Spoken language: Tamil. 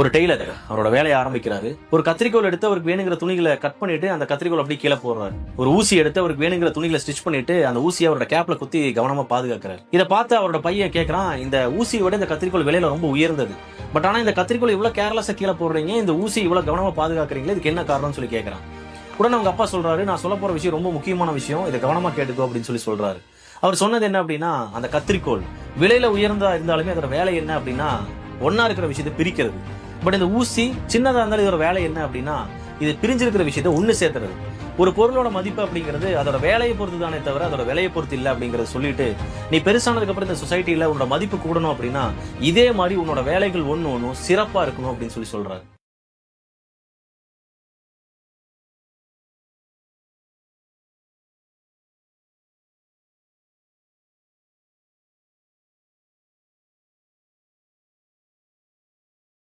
ஒரு டெய்லர் அவரோட வேலையை ஆரம்பிக்கிறாரு. ஒரு கத்திரிக்கோல் எடுத்து அவருக்கு வேணுங்கிற துணிகளை கட் பண்ணிட்டு அந்த கத்திரிக்கோல் அப்படியே கீழே போடுறாரு. ஒரு ஊசி எடுத்து அவருக்கு வேணுங்கிற துணிகளை ஸ்டிச் பண்ணிட்டு அந்த ஊசியை அவரோட கேப்ல குத்தி கவனமா பாதுகாக்கிறாரு. இதை பார்த்து அவரோட பையன் கேட்கறான், இந்த ஊசியை விட இந்த கத்திரிக்கோல் விலையில ரொம்ப உயர்ந்தது, பட் ஆனா இந்த கத்திரிக்கோல் இவ்வளவு கேர்லெஸ்ஸா கீழே போடுறீங்க, இந்த ஊசி இவ்வளவு கவனமா பாதுகாக்கிறீங்களே, இதுக்கு என்ன காரணம்னு சொல்லி கேட்கறான். உடனே அவங்க அப்பா சொல்றாரு, நான் சொல்ல போற விஷயம் ரொம்ப முக்கியமான விஷயம், இதை கவனமா கேட்டுக்கோ அப்படின்னு சொல்லி சொல்றாரு. அவர் சொன்னது என்ன அப்படின்னா, அந்த கத்திரிக்கோல் விலையில உயர்ந்தா இருந்தாலுமே அதோட வேலை என்ன அப்படின்னா ஒன்னா இருக்கிற விஷயத்தை பிரிக்கிறது. பட் இந்த ஊசி சின்னதா இருந்தாலும் இதோட வேலை என்ன அப்படின்னா இது பிரிஞ்சிருக்கிற விஷயத்தை ஒண்ணு சேர்த்துறது. ஒரு பொருளோட மதிப்பு அப்படிங்கிறது அதோட வேலையை பொறுத்து தானே தவிர அதோட விலையை பொறுத்து இல்லை அப்படிங்கறத சொல்லிட்டு, நீ பெருசானதுக்கு அப்புறம் இந்த சொசைட்டில உன்னோட மதிப்பு கூடணும் அப்படின்னா இதே மாதிரி உன்னோட வேலைகள் ஒண்ணு ஒன்னும் சிறப்பா இருக்கணும் அப்படின்னு சொல்லி சொல்றாரு.